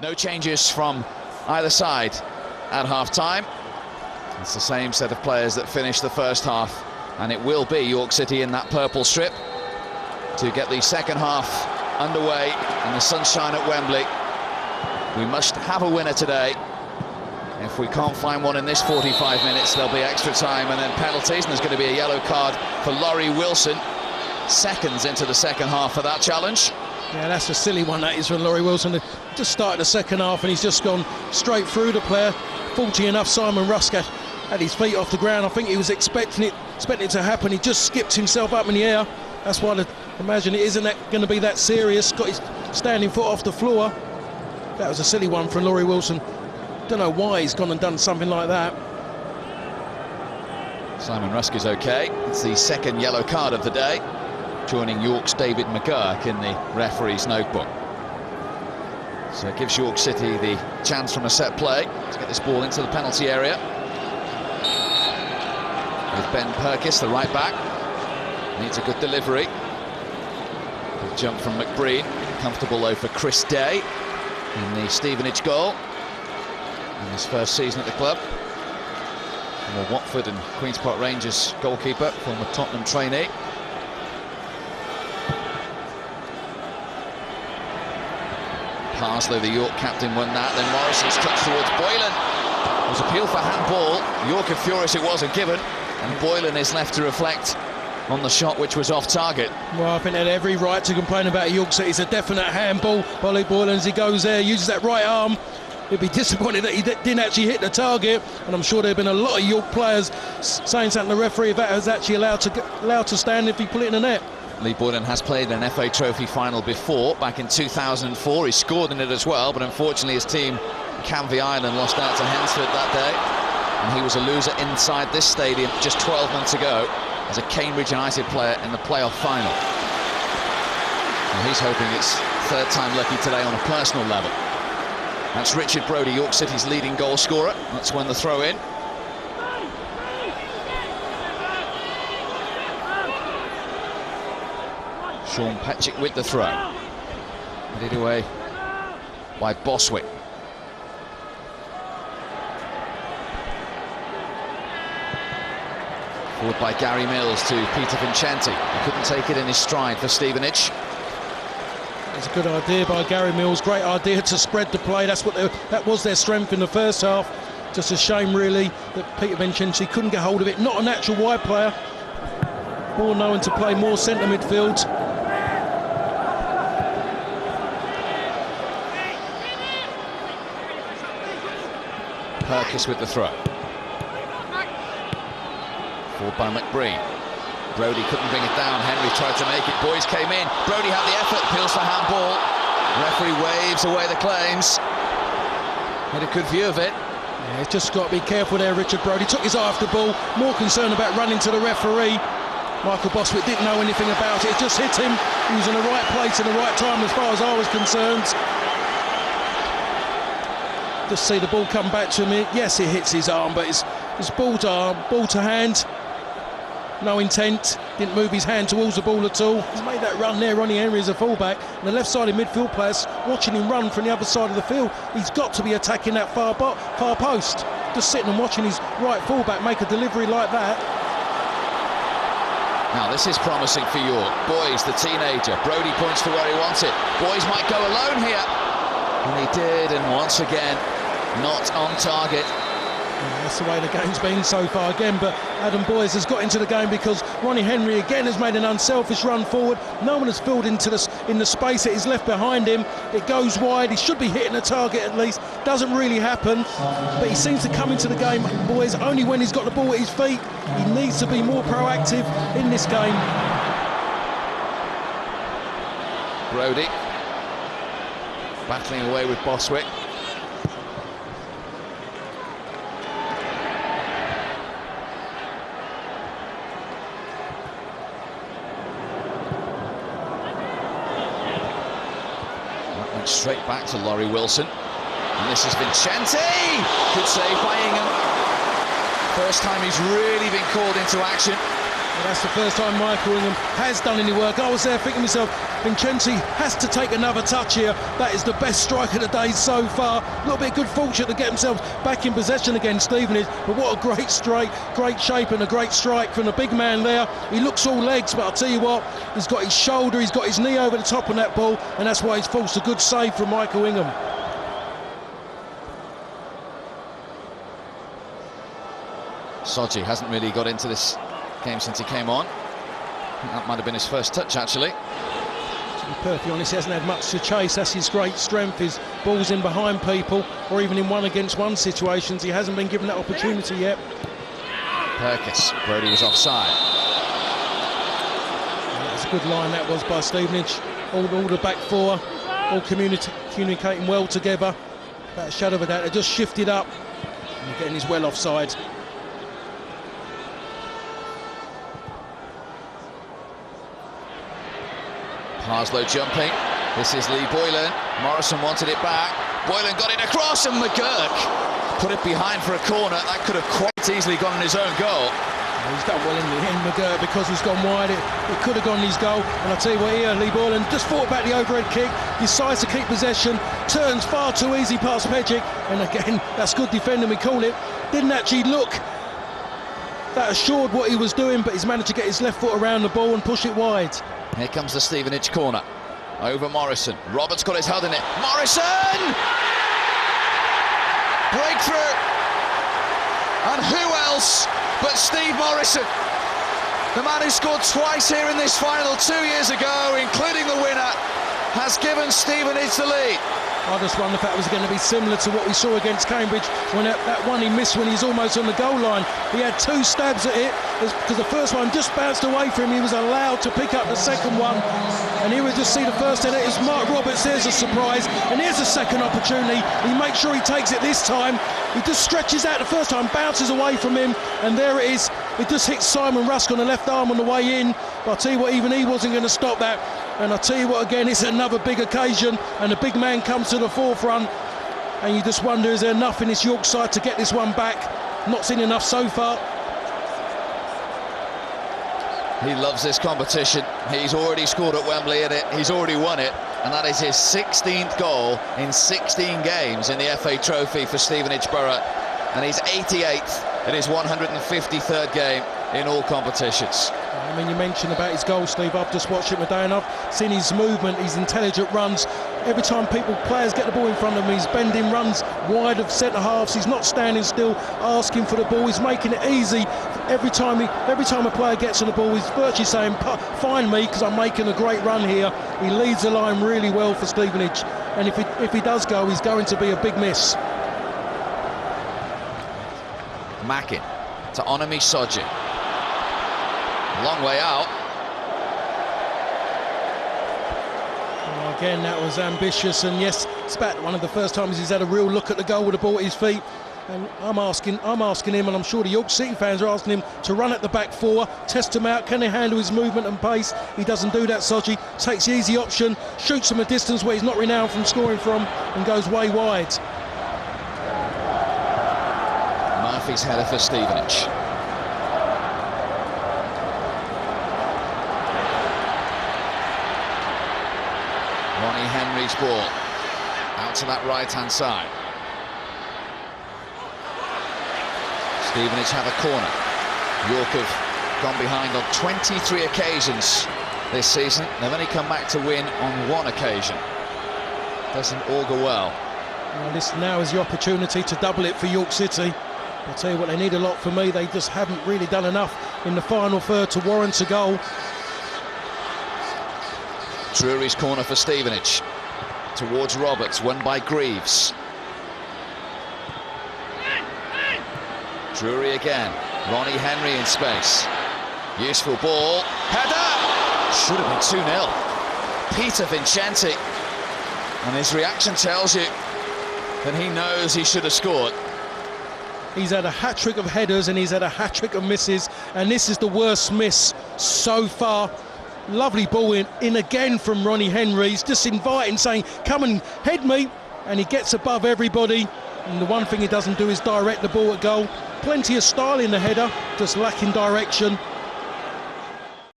No changes from either side at half-time. It's the same set of players that finished the first half, and it will be York City in that purple strip to get the second half underway in the sunshine at Wembley. We must have a winner today. If we can't find one in this 45 minutes, there'll be extra time and then penalties, and there's going to be a yellow card for Laurie Wilson. Seconds into the second half for that challenge. Yeah, that's a silly one, that is, for Laurie Wilson. Just started the second half and he's just gone straight through the player. Faulty enough, Simon Ruskett had his feet off the ground. I think he was expecting it to happen. He just skipped himself up in the air. That's why I imagine it isn't going to be that serious. Got his standing foot off the floor. That was a silly one for Laurie Wilson. Don't know why he's gone and done something like that. Simon Rusk is okay. It's the second yellow card of the day, joining York's David McGurk in the referee's notebook. So it gives York City the chance from a set play to get this ball into the penalty area. With Ben Purkis, the right back, needs a good delivery. Good jump from McBreen. Comfortable though for Chris Day in the Stevenage goal in his first season at the club. Former Watford and Queen's Park Rangers goalkeeper, former Tottenham trainee. Parsley, the York captain, won that. Then Morrison's touch towards Boylan. It was appeal for handball. York are furious it wasn't given, and Boylan is left to reflect on the shot, which was off target. Well, I think they had every right to complain about York City. It's a definite handball by Luke Boylan as he goes there, uses that right arm. He'd be disappointed that he didn't actually hit the target, and I'm sure there have been a lot of York players saying something to the referee if that was actually allowed to stand if he put it in the net. Lee Boylan has played an FA Trophy final before, back in 2004. He scored in it as well, but unfortunately his team, Canvey Island, lost out to Hensford that day. And he was a loser inside this stadium just 12 months ago as a Cambridge United player in the playoff final. And he's hoping it's third time lucky today on a personal level. That's Richard Brodie, York City's leading goal scorer. That's when the throw in. Sean Petchick with the throw. Headed away by Boswick. Forward by Gary Mills to Peter Vincenti. He couldn't take it in his stride for Stevenage. It's a good idea by Gary Mills. Great idea to spread the play. That was their strength in the first half. Just a shame, really, that Peter Vincenti couldn't get hold of it. Not a natural wide player. More known to play more centre midfield. Purkis with the throw. Forward by McBreen. Brodie couldn't bring it down. Henry tried to make it. Boys came in. Brodie had the effort. Appeals for handball. Referee waves away the claims. Had a good view of it. Yeah, he's just got to be careful there, Richard Brodie. Took his eye off the ball. More concerned about running to the referee. Michael Boswick didn't know anything about it. It just hit him. He was in the right place in the right time as far as I was concerned. Just see the ball come back to him. Yes, it hits his arm, but it's ball to arm, ball to hand. No intent, didn't move his hand towards the ball at all. He's made that run there. Ronnie Henry is a fullback, and the left-sided midfield players watching him run from the other side of the field. He's got to be attacking that far post. Just sitting and watching his right fullback make a delivery like that. Now this is promising for York. Boys, the teenager. Brodie points to where he wants it. Boys might go alone here. And he did, and once again, not on target. Yeah, that's the way the game's been so far again, but Adam Boyes has got into the game because Ronnie Henry again has made an unselfish run forward. No one has filled into in the space that is left behind him. It goes wide. He should be hitting the target at least. Doesn't really happen, but he seems to come into the game, Boyes, only when he's got the ball at his feet. He needs to be more proactive in this game. Brodie battling away with Boswick. Straight back to Laurie Wilson, and this is Vincenti. Good save by Ingham. First time he's really been called into action. That's the first time Michael Ingham has done any work. I was there thinking to myself, Vincenzi has to take another touch here. That is the best strike of the day so far. A little bit of good fortune to get himself back in possession against Stevenage, but what a great strike, great shape and a great strike from the big man there. He looks all legs, but I'll tell you what, he's got his shoulder, he's got his knee over the top on that ball, and that's why he's forced a good save from Michael Ingham. Soji hasn't really got into this game since he came on. I think that might have been his first touch, actually. To be perfectly honest, he hasn't had much to chase. That's his great strength, his balls in behind people, or even in one-against-one situations. He hasn't been given that opportunity yet. Perkis, Brody was offside. That was a good line that was by Stevenage. All the back four, all communicating well together. Without a shadow of a doubt, they just shifted up. And getting his well offside. Parslow jumping. This is Lee Boylan. Morrison wanted it back. Boylan got it across, and McGurk put it behind for a corner. That could have quite easily gone in his own goal. He's done well in McGurk because he's gone wide. It could have gone in his goal. And I'll tell you what here, Lee Boylan just fought back the overhead kick, decides to keep possession, turns far too easy past Pejic, and again, that's good defending, we call it. Didn't actually look that assured what he was doing, but he's managed to get his left foot around the ball and push it wide. Here comes the Stevenage corner. Over Morrison. Roberts got his head in it. Morrison! Breakthrough! And who else but Steve Morrison? The man who scored twice here in this final 2 years ago, including the winner, has given Stevenage the lead. I just wonder if that was going to be similar to what we saw against Cambridge when that one he missed when he's almost on the goal line. He had two stabs at it because the first one just bounced away from him. He was allowed to pick up the second one, and here we just see the first header. It's Mark Roberts. There's a surprise, and here's a second opportunity. He makes sure he takes it this time. He just stretches out the first time, bounces away from him, and there it is. It just hits Simon Rusk on the left arm on the way in. But I'll tell you what, even he wasn't going to stop that. And I'll tell you what, again, it's another big occasion, and the big man comes to the forefront, and you just wonder, is there enough in this York side to get this one back? Not seen enough so far. He loves this competition. He's already scored at Wembley in it. He's already won it, and that is his 16th goal in 16 games in the FA Trophy for Stevenage Borough, and he's 88th in his 153rd game in all competitions. I mean, you mentioned about his goal, Steve. I've just watched it today, and I've seen his movement, his intelligent runs. Every time players get the ball in front of him, he's bending runs wide of centre halves. He's not standing still, asking for the ball. He's making it easy. Every time a player gets on the ball, he's virtually saying, "Find me, because I'm making a great run here." He leads the line really well for Stevenage, and if he does go, he's going to be a big miss. Mackin to Onami Soji. Long way out. Well, again, that was ambitious, and yes, it's about one of the first times he's had a real look at the goal with the ball at his feet. And I'm asking him, and I'm sure the York City fans are asking him to run at the back four, test him out. Can they handle his movement and pace? He doesn't do that. Soji takes the easy option, shoots from a distance where he's not renowned from scoring from, and goes way wide. Murphy's header for Stevenage. Ronnie Henry's ball out to that right-hand side. Stevenage have a corner. York have gone behind on 23 occasions this season. They've only come back to win on one occasion. Doesn't augur well. Well, this now is the opportunity to double it for York City. I'll tell you what, they need a lot for me. They just haven't really done enough in the final third to warrant a goal. Drury's corner for Stevenage. Towards Roberts, won by Greaves. Drury again. Ronnie Henry in space. Useful ball. Header! Should have been 2-0. Peter Vincenti. And his reaction tells you that he knows he should have scored. He's had a hat-trick of headers and he's had a hat-trick of misses, and this is the worst miss so far. Lovely ball in again from Ronnie Henry. He's just inviting, saying, "Come and head me," and he gets above everybody. And the one thing he doesn't do is direct the ball at goal. Plenty of style in the header, just lacking direction.